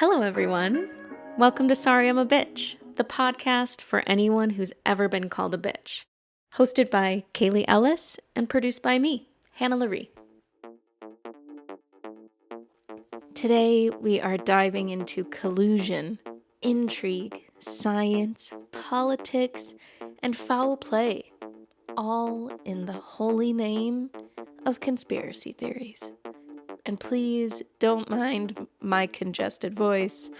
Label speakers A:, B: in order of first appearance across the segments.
A: Hello, everyone. Welcome to Sorry I'm a Bitch, the podcast for anyone who's ever been called a bitch. Hosted by Kaylee Ellis and produced by me, Hannah Laree. Today, we are diving into collusion, intrigue, science, politics, and foul play, all in the holy name of conspiracy theories. And please don't mind my congested voice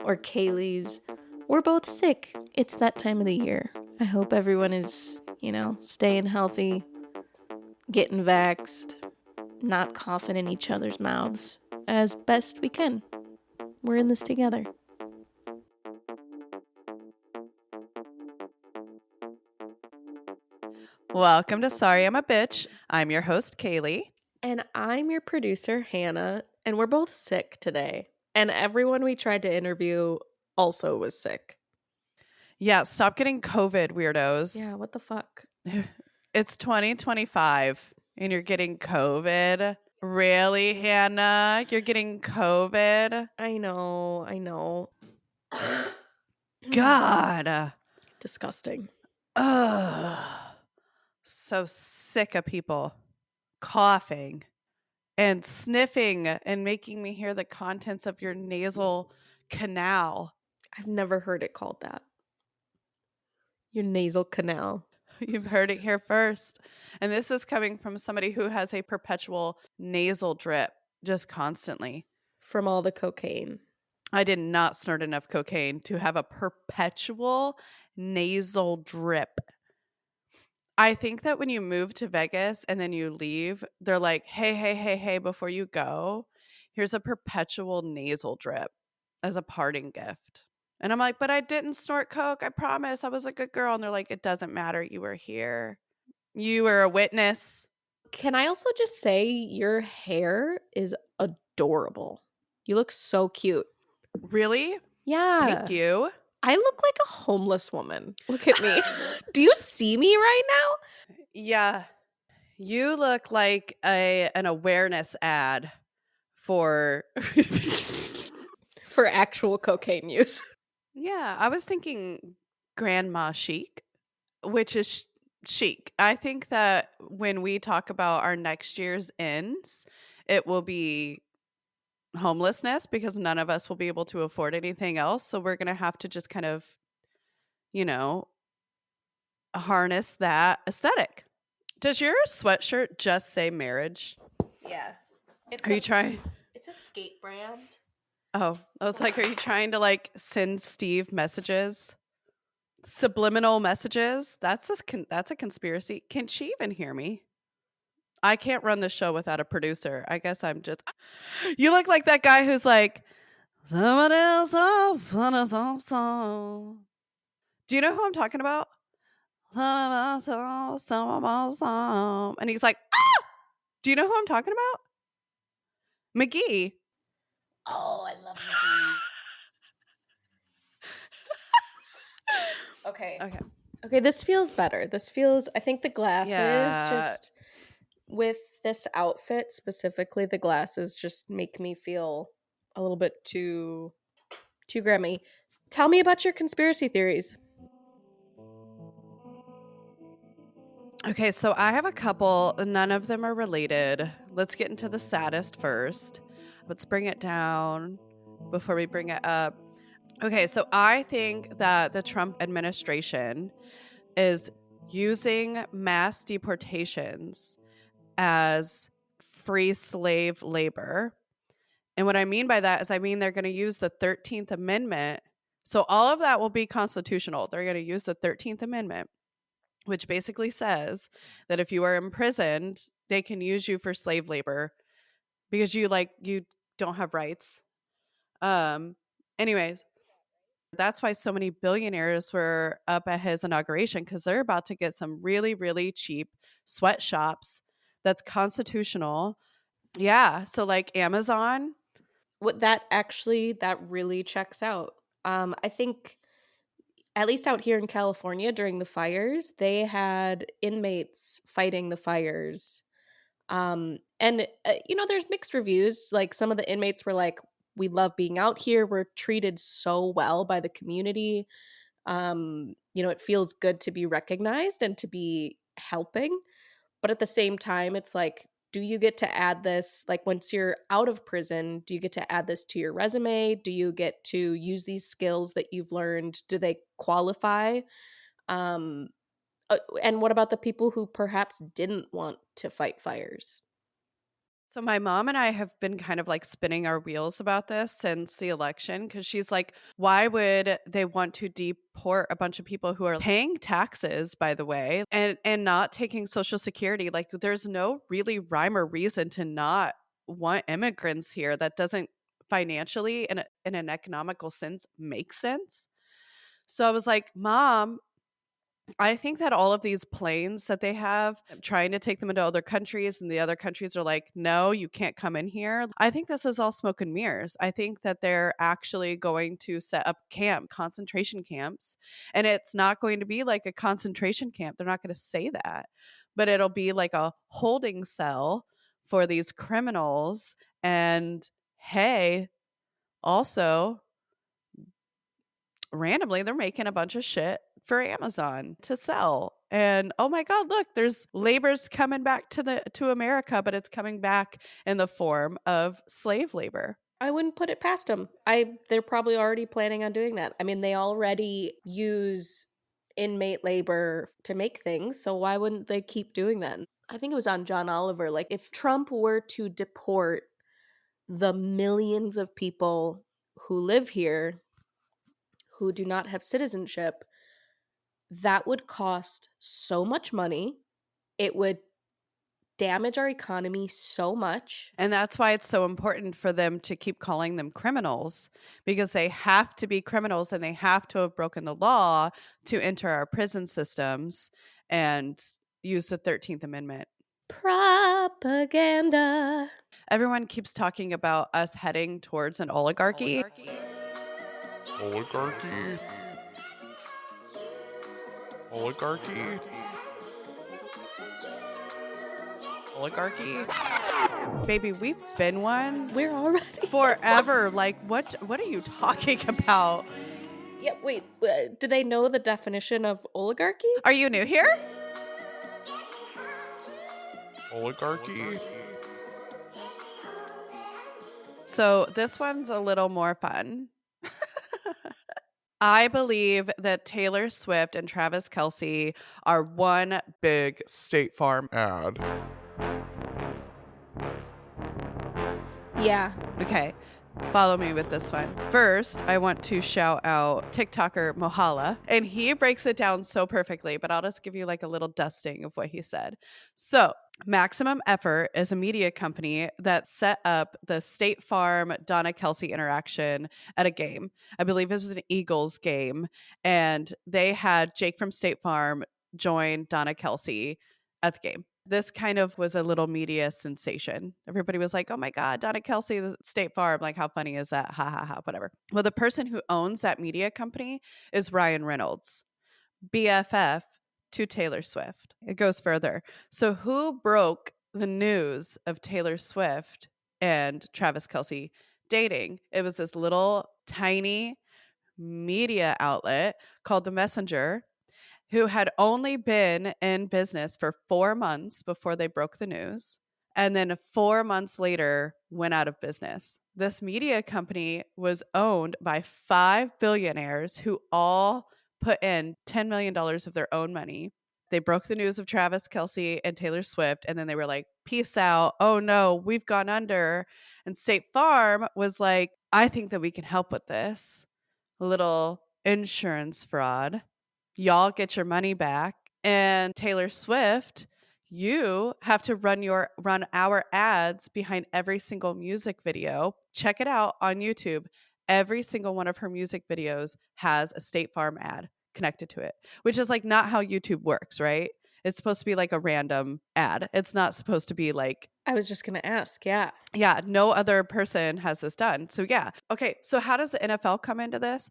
A: or Kaylee's. We're both sick. It's that time of the year. I hope everyone is, staying healthy, getting vaxxed, not coughing in each other's mouths as best we can. We're in this together.
B: Welcome to Sorry I'm a Bitch. I'm your host, Kaylee.
A: And I'm your producer, Hannah, and we're both sick today. And everyone we tried to interview also was sick.
B: Yeah, stop getting COVID, weirdos.
A: Yeah, what the fuck?
B: It's 2025 and you're getting COVID. Really, Hannah? You're getting COVID?
A: I know.
B: God.
A: Disgusting.
B: Ugh. So sick of people coughing and sniffing and making me hear the contents of your nasal canal.
A: I've never heard it called that. Your nasal canal.
B: You've heard it here first. And this is coming from somebody who has a perpetual nasal drip just constantly.
A: From all the cocaine.
B: I did not snort enough cocaine to have a perpetual nasal drip. I think that when you move to Vegas and then you leave, they're like, hey, before you go, here's a perpetual nasal drip as a parting gift. And I'm like, but I didn't snort coke. I promise. I was a good girl. And they're like, it doesn't matter. You were here. You were a witness.
A: Can I also just say your hair is adorable. You look so cute.
B: Really?
A: Yeah.
B: Thank you.
A: I look like a homeless woman. Look at me. Do you see me right now?
B: Yeah. You look like an awareness ad for
A: for actual cocaine use.
B: Yeah, I was thinking grandma chic, which is chic. I think that when we talk about our next year's ends, it will be homelessness because none of us will be able to afford anything else. So we're going to have to just kind of, harness that aesthetic. Does your sweatshirt just say marriage?
A: Yeah.
B: Are you trying?
A: It's a skate brand.
B: Oh, I was like, are you trying to send Steve messages? Subliminal messages? That's a conspiracy. Can she even hear me? I can't run the show without a producer. I guess I'm just. You look like that guy who's like, someone else. Do you know who I'm talking about? And he's like, ah! Do you know who I'm talking about? McGee.
A: Oh, I love McGee. Okay, this feels better. I think the glasses just, with this outfit specifically, the glasses just make me feel a little bit too grimy. Tell me about your conspiracy theories.
B: Okay, so I have a couple. None of them are related. Let's get into the saddest first. Let's bring it down before we bring it up. Okay, so I think that the Trump administration is using mass deportations as free slave labor. And what I mean by that is they're going to use the 13th Amendment. So all of that will be constitutional. They're going to use the 13th Amendment, which basically says that if you are imprisoned, they can use you for slave labor because you don't have rights. Anyways, that's why so many billionaires were up at his inauguration, because they're about to get some really, really cheap sweatshops that's constitutional. Yeah. So Amazon.
A: That really checks out. I think at least out here in California during the fires, they had inmates fighting the fires. And there's mixed reviews. Like some of the inmates were like,
C: we love being out here. We're treated so well by the community. It feels good to be recognized and to be helping. But at the same time, it's like, do you get to add this? Like, once you're out of prison, do you get to add this to your resume? Do you get to use these skills that you've learned? Do they qualify? Um, and what about the people who perhaps didn't want to fight fires?
B: So my mom and I have been kind of like spinning our wheels about this since the election because she's like, why would they want to deport a bunch of people who are paying taxes, by the way, and not taking Social Security? Like, there's no really rhyme or reason to not want immigrants here. That doesn't financially in an economical sense make sense. So I was like, Mom, I think that all of these planes that they have trying to take them into other countries and the other countries are like, no, you can't come in here. I think this is all smoke and mirrors. I think that they're actually going to set up concentration camps, and it's not going to be like a concentration camp. They're not going to say that, but it'll be like a holding cell for these criminals. And hey, also, randomly they're making a bunch of shit for Amazon to sell. And oh my god, look, there's labor's coming back to America, but it's coming back in the form of slave labor.
C: I wouldn't put it past them. They're probably already planning on doing that. I mean, they already use inmate labor to make things, so why wouldn't they keep doing that? I think it was on John Oliver, like, if Trump were to deport the millions of people who live here who do not have citizenship, that would cost so much money. It would damage our economy so much.
B: And that's why it's so important for them to keep calling them criminals, because they have to be criminals and they have to have broken the law to enter our prison systems and use the 13th Amendment.
C: Propaganda.
B: Everyone keeps talking about us heading towards an oligarchy.
D: Oligarchy? Oligarchy?
B: Oligarchy? Baby, we've been one
C: We're already
B: forever. Like, what are you talking about?
C: Yeah, wait. Do they know the definition of oligarchy?
B: Are you new here?
D: Oligarchy?
B: So this one's a little more fun. I believe that Taylor Swift and Travis Kelce are one
D: Big State Farm ad.
C: Yeah.
B: Okay, follow me with this one. First, I want to shout out TikToker Mohala, and he breaks it down so perfectly, but I'll just give you like a little dusting of what he said. So, Maximum Effort is a media company that set up the State Farm Donna Kelsey interaction at a game. I believe it was an Eagles game, and they had Jake from State Farm join Donna Kelsey at the game. This kind of was a little media sensation. Everybody was like, oh my God, Donna Kelsey, the State Farm. Like, how funny is that? Ha ha ha, whatever. Well, the person who owns that media company is Ryan Reynolds, BFF to Taylor Swift. It goes further. So, who broke the news of Taylor Swift and Travis Kelce dating? It was this little tiny media outlet called The Messenger, who had only been in business for 4 months before they broke the news, and then 4 months later went out of business. This media company was owned by 5 billionaires who all put in $10 million of their own money. They broke the news of Travis Kelce and Taylor Swift, and then they were like, peace out. Oh no, we've gone under. And State Farm was like, I think that we can help with this. A little insurance fraud. Y'all get your money back. And Taylor Swift, you have to run our ads behind every single music video. Check it out on YouTube. Every single one of her music videos has a State Farm ad connected to it, which is like not how YouTube works, right? It's supposed to be like a random ad. It's not supposed to be like,
C: I was just going to ask. Yeah.
B: yeah, no other person has this done. So yeah. Okay, so how does the NFL come into this?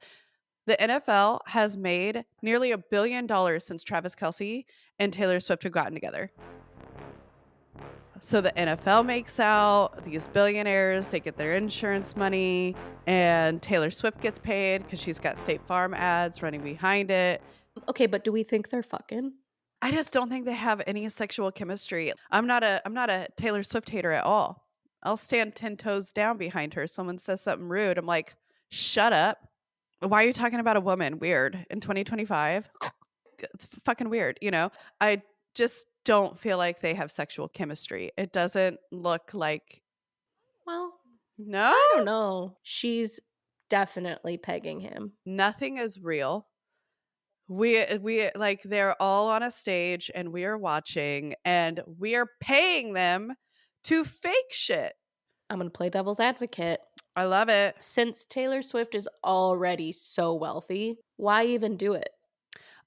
B: The NFL has made nearly $1 billion since Travis Kelce and Taylor Swift have gotten together. So the NFL makes out, these billionaires, they get their insurance money, and Taylor Swift gets paid because she's got State Farm ads running behind it.
C: Okay, but do we think they're fucking?
B: I just don't think they have any sexual chemistry. I'm not a Taylor Swift hater at all. I'll stand 10 toes down behind her. Someone says something rude, I'm like, shut up. Why are you talking about a woman? Weird. In 2025? It's fucking weird, you know? I just don't feel like they have sexual chemistry. It doesn't look like.
C: Well,
B: No?
C: I don't know. She's definitely pegging him.
B: Nothing is real. We like, they're all on a stage and we are watching and we are paying them to fake shit.
C: I'm going to play devil's advocate.
B: I love it.
C: Since Taylor Swift is already so wealthy, why even do it?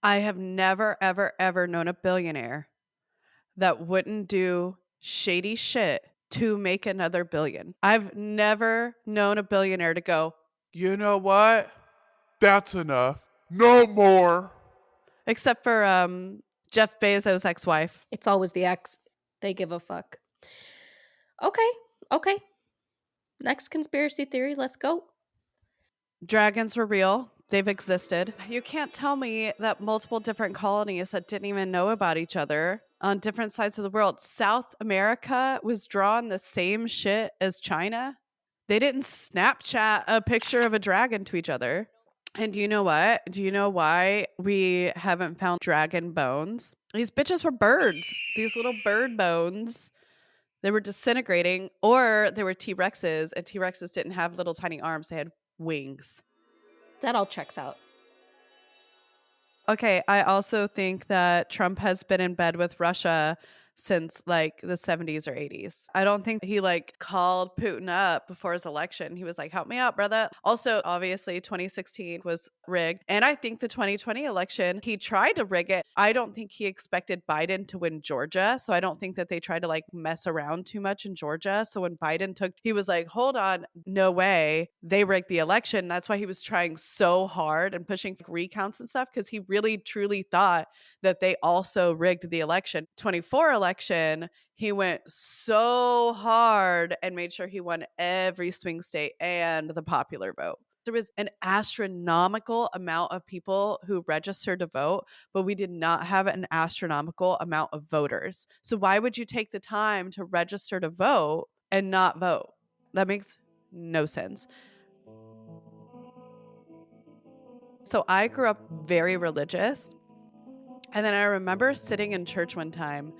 B: I have never, ever, ever known a billionaire that wouldn't do shady shit to make another billion. I've never known a billionaire to go,
D: You know what? That's enough. No more.
B: except for Jeff Bezos' ex-wife.
C: It's always the ex. They give a fuck. Okay. Next conspiracy theory, let's go.
B: Dragons were real. They've existed. You can't tell me that multiple different colonies that didn't even know about each other on different sides of the world. South America was drawing the same shit as China. They didn't Snapchat a picture of a dragon to each other. And do you know what? Do you know why we haven't found dragon bones? These bitches were birds. These little bird bones. They were disintegrating, or they were T-Rexes, and T-Rexes didn't have little tiny arms. They had wings.
C: That all checks out.
B: Okay, I also think that Trump has been in bed with Russia since like the 70s or 80s. I don't think he like called Putin up before his election. He was like, help me out, brother. Also, obviously, 2016 was rigged. And I think the 2020 election, he tried to rig it. I don't think he expected Biden to win Georgia. So I don't think that they tried to like mess around too much in Georgia. So when Biden took, he was like, hold on, no way. They rigged the election. That's why he was trying so hard and pushing recounts and stuff, because he really truly thought that they also rigged the election. 24 election, he went so hard and made sure he won every swing state and the popular vote. There was an astronomical amount of people who registered to vote, but we did not have an astronomical amount of voters. So why would you take the time to register to vote and not vote? That makes no sense. So I grew up very religious. And then I remember sitting in church one time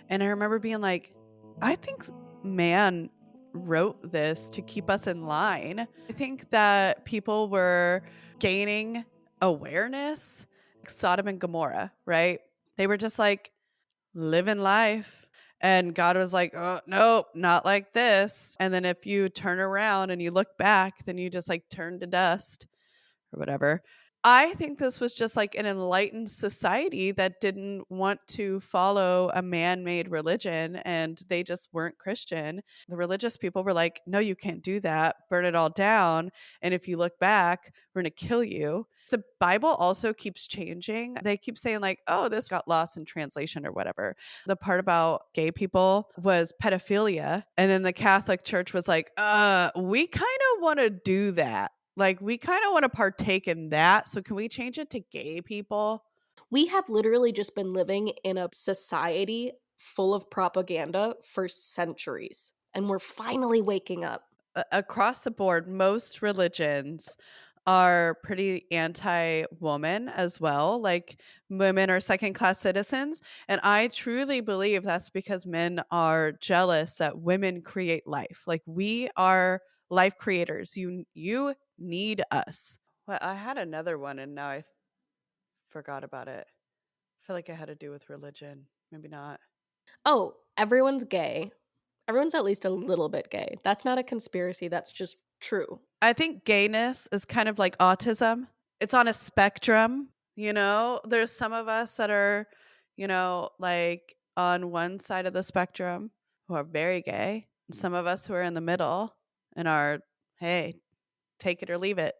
B: and I remember being like, I think man wrote this to keep us in line. I think that people were gaining awareness, like Sodom and Gomorrah, right? They were just like living life. And God was like, oh, nope, not like this. And then if you turn around and you look back, then you just like turn to dust or whatever. I think this was just like an enlightened society that didn't want to follow a man-made religion, and they just weren't Christian. The religious people were like, no, you can't do that. Burn it all down. And if you look back, we're going to kill you. The Bible also keeps changing. They keep saying like, oh, this got lost in translation or whatever. The part about gay people was pedophilia. And then the Catholic Church was like, we kind of want to do that. Like, we kind of want to partake in that. So can we change it to gay people?
C: We have literally just been living in a society full of propaganda for centuries, and we're finally waking up.
B: Across the board, most religions are pretty anti-woman as well. Like, women are second-class citizens. And I truly believe that's because men are jealous that women create life. Like, we are life creators. You need us. Well, I had another one and now I forgot about it. I feel like it had to do with religion. Maybe not.
C: Oh, everyone's gay. Everyone's at least a little bit gay. That's not a conspiracy. That's just true.
B: I think gayness is kind of like autism. It's on a spectrum, you know? There's some of us that are, you know, like on one side of the spectrum who are very gay. Some of us who are in the middle and are, hey, take it or leave it.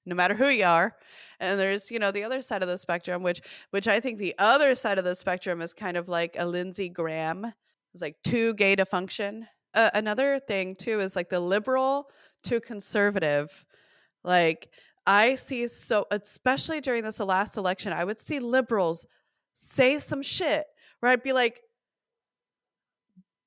B: No matter who you are. And there's, you know, the other side of the spectrum, which I think the other side of the spectrum is kind of like a Lindsey Graham. was like too gay to function. Another thing too is like the liberal to conservative. Like I see, so especially during this last election, I would see liberals say some shit where I'd be like,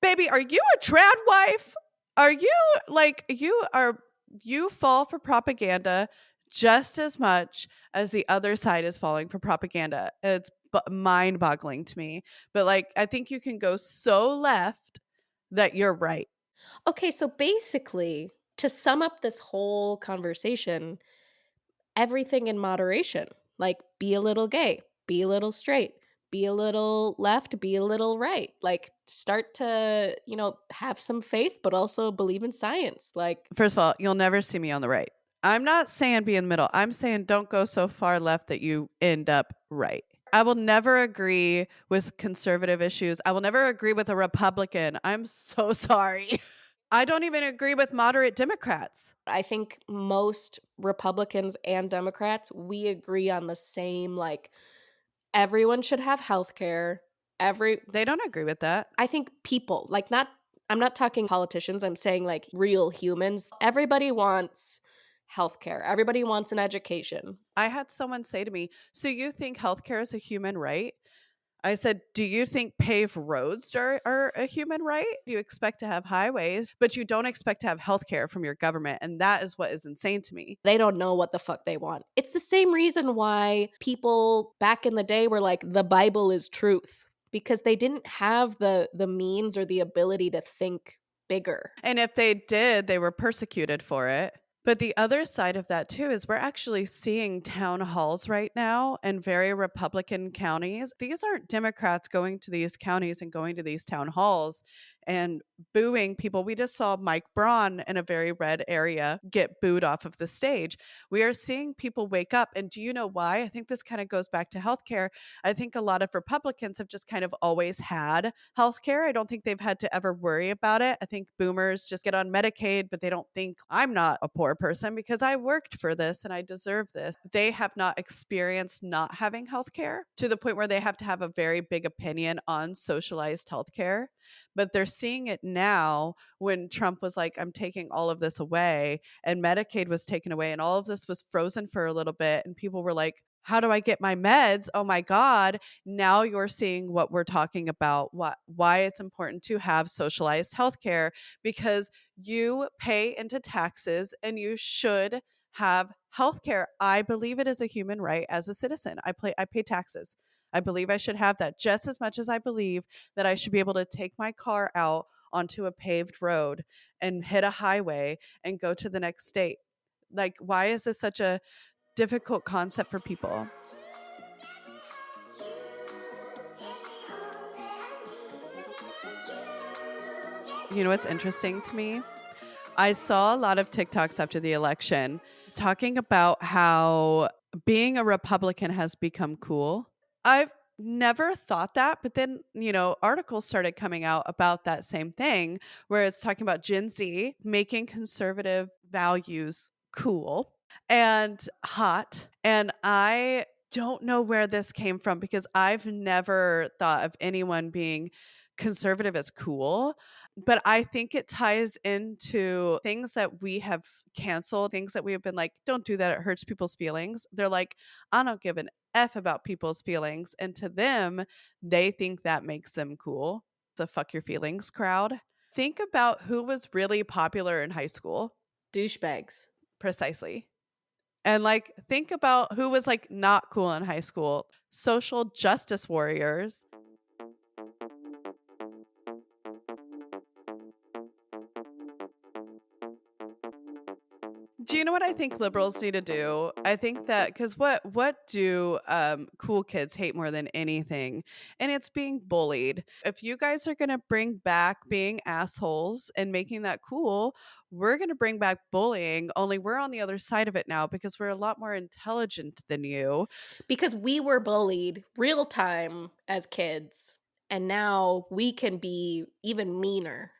B: baby, are you a trad wife? Are you like, you fall for propaganda just as much as the other side is falling for propaganda. It's mind boggling to me. But like, I think you can go so left that you're right.
C: Okay, so basically, to sum up this whole conversation, everything in moderation. Like, be a little gay, be a little straight, be a little left, be a little right. Like, start to, have some faith, but also believe in science. Like,
B: First of all, you'll never see me on the right. I'm not saying be in the middle. I'm saying don't go so far left that you end up right. I will never agree with conservative issues. I will never agree with a Republican. I'm so sorry. I don't even agree with moderate Democrats.
C: I think most Republicans and Democrats, we agree on the same, like, everyone should have health care.
B: They don't agree with that.
C: I think people, like, I'm not talking politicians, I'm saying like real humans. Everybody wants healthcare. Everybody wants an education.
B: I had someone say to me, so you think healthcare is a human right? I said, do you think paved roads are a human right? You expect to have highways, but you don't expect to have healthcare from your government. And that is what is insane to me.
C: They don't know what the fuck they want. It's the same reason why people back in the day were like, the Bible is truth, because they didn't have the means or the ability to think bigger.
B: And if they did, they were persecuted for it. But the other side of that too is we're actually seeing town halls right now in very Republican counties. These aren't Democrats going to these counties and going to these town halls and booing people. We just saw Mike Braun in a very red area get booed off of the stage. We are seeing people wake up. And do you know why? I think this kind of goes back to healthcare. I think a lot of Republicans have just kind of always had healthcare. I don't think they've had to ever worry about it. I think boomers just get on Medicaid, but they don't think I'm not a poor person because I worked for this and I deserve this. They have not experienced not having healthcare to the point where they have to have a very big opinion on socialized healthcare. But they're seeing it now when Trump was like, I'm taking all of this away, and Medicaid was taken away, and all of this was frozen for a little bit. And people were like, how do I get my meds? Oh my God. Now you're seeing what we're talking about, why it's important to have socialized healthcare, because you pay into taxes and you should have healthcare. I believe it is a human right as a citizen. I pay taxes. I believe I should have that just as much as I believe that I should be able to take my car out onto a paved road and hit a highway and go to the next state. Like, why is this such a difficult concept for people? You know what's interesting to me? I saw a lot of TikToks after the election talking about how being a Republican has become cool. I've never thought that, but then, articles started coming out about that same thing where it's talking about Gen Z making conservative values cool and hot. And I don't know where this came from because I've never thought of anyone being conservative as cool. But I think it ties into things that we have canceled, things that we have been like, don't do that. It hurts people's feelings. They're like, I don't give an F about people's feelings. And to them, they think that makes them cool. The fuck your feelings crowd. Think about who was really popular in high school.
C: Douchebags.
B: Precisely. And like, think about who was like not cool in high school. Social justice warriors. Do you know what I think liberals need to do? I think that because what do cool kids hate more than anything? And it's being bullied. If you guys are going to bring back being assholes and making that cool, we're going to bring back bullying. Only we're on the other side of it now because we're a lot more intelligent than you.
C: Because we were bullied real time as kids, and now we can be even meaner.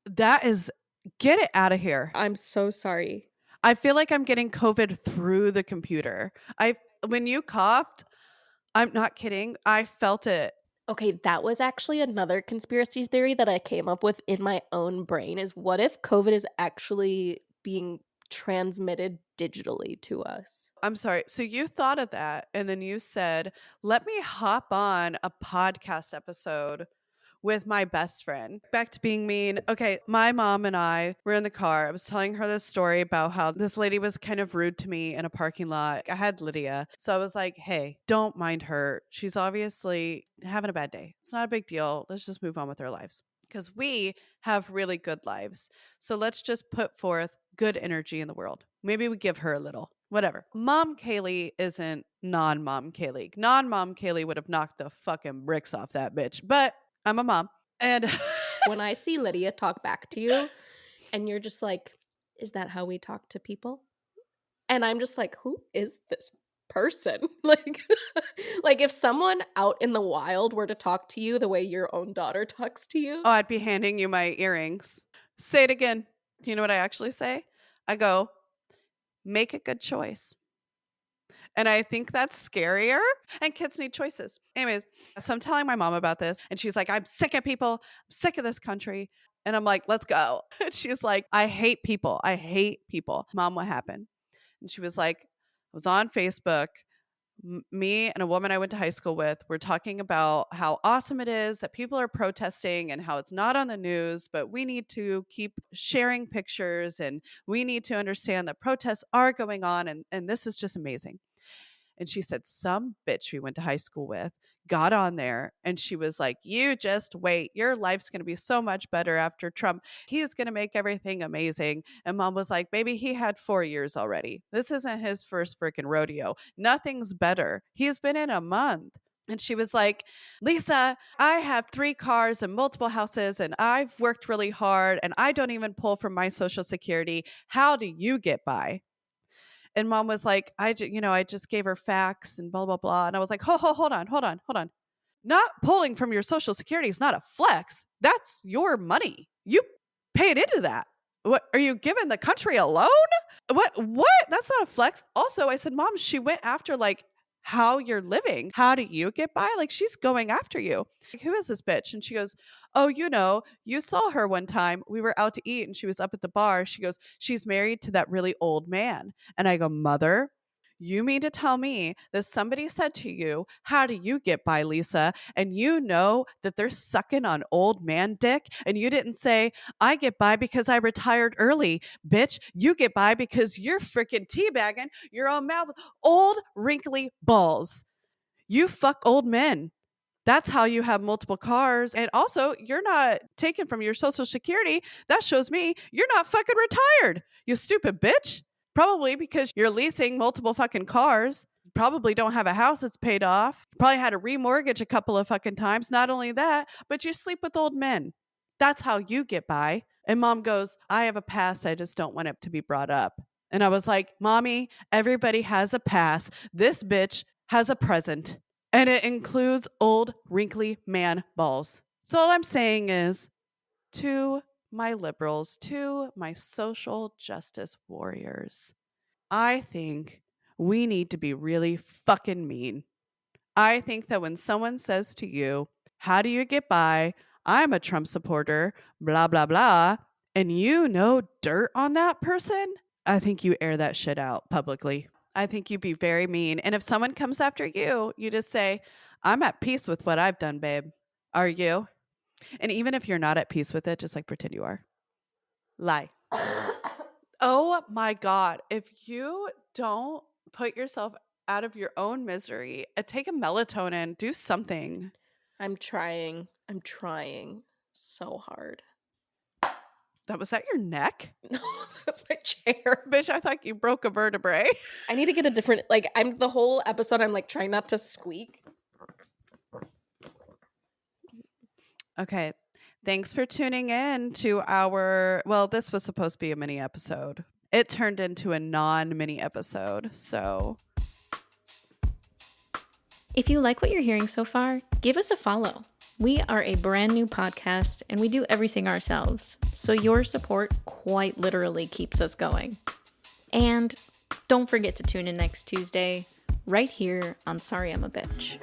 B: That is, get it out of here.
C: I'm so sorry.
B: I feel like I'm getting COVID through the computer. When you coughed, I'm not kidding. I felt it.
C: Okay, that was actually another conspiracy theory that I came up with in my own brain is what if COVID is actually being transmitted digitally to us?
B: I'm sorry. So you thought of that and then you said, let me hop on a podcast episode with my best friend. Back to being mean. Okay, my mom and I were in the car. I was telling her this story about how this lady was kind of rude to me in a parking lot. I had Lydia. So I was like, hey, don't mind her. She's obviously having a bad day. It's not a big deal. Let's just move on with our lives. Because we have really good lives. So let's just put forth good energy in the world. Maybe we give her a little. Whatever. Mom Kaylee isn't non-mom Kaylee. Non-mom Kaylee would have knocked the fucking bricks off that bitch. But I'm a mom. And
C: When I see Lydia talk back to you and you're just like, is that how we talk to people? And I'm just like, who is this person? Like if someone out in the wild were to talk to you the way your own daughter talks to you.
B: oh, I'd be handing you my earrings. Say it again. You know what I actually say? I go, make a good choice. And I think that's scarier. And kids need choices. Anyways, so I'm telling my mom about this. And she's like, I'm sick of people. I'm sick of this country. And I'm like, let's go. And she's like, I hate people. I hate people. Mom, what happened? And she was like, I was on Facebook. Me and a woman I went to high school with were talking about how awesome it is that people are protesting and how it's not on the news, but we need to keep sharing pictures and we need to understand that protests are going on and this is just amazing. And she said, some bitch we went to high school with got on there and she was like, you just wait. Your life's going to be so much better after Trump. He is going to make everything amazing. And mom was like, baby, he had 4 years already. This isn't his first freaking rodeo. Nothing's better. He's been in a month. And she was like, Lisa, I have 3 cars and multiple houses and I've worked really hard and I don't even pull from my Social Security. How do you get by? And mom was like, I just gave her facts and blah, blah, blah. And I was like, hold on. Not pulling from your Social Security is not a flex. That's your money. You paid into that. What are you giving the country a loan? What? That's not a flex. Also, I said, Mom, she went after like how you're living. How do you get by? Like she's going after you. Like, who is this bitch? And she goes, oh, you saw her one time. We were out to eat and she was up at the bar. She goes, she's married to that really old man. And I go, Mother, you mean to tell me that somebody said to you, how do you get by, Lisa? And you know that they're sucking on old man dick. And you didn't say, I get by because I retired early. Bitch, you get by because you're freaking teabagging your own mouth with old wrinkly balls. You fuck old men. That's how you have multiple cars. And also, you're not taken from your Social Security. That shows me you're not fucking retired, you stupid bitch. Probably because you're leasing multiple fucking cars. Probably don't have a house that's paid off. Probably had to remortgage a couple of fucking times. Not only that, but you sleep with old men. That's how you get by. And mom goes, I have a past. I just don't want it to be brought up. And I was like, Mommy, everybody has a past. This bitch has a present. And it includes old, wrinkly man balls. So all I'm saying is, to my liberals, to my social justice warriors, I think we need to be really fucking mean. I think that when someone says to you, how do you get by? I'm a Trump supporter, blah, blah, blah, and you know dirt on that person, I think you air that shit out publicly. I think you'd be very mean. And if someone comes after you, you just say, I'm at peace with what I've done, babe. Are you? And even if you're not at peace with it, just like pretend you are. Lie. Oh my God. If you don't put yourself out of your own misery, take a melatonin, do something.
C: I'm trying so hard.
B: Was that your neck?
C: No, that's my chair.
B: Bitch, I thought you broke a vertebrae.
C: I need to get a different, I'm the whole episode, I'm like trying not to squeak.
B: Okay. Thanks for tuning in to this was supposed to be a mini episode. It turned into a non-mini episode, so.
A: If you like what you're hearing so far, give us a follow. We are a brand new podcast and we do everything ourselves, so your support quite literally keeps us going. And don't forget to tune in next Tuesday, right here on Sorry I'm a Bitch.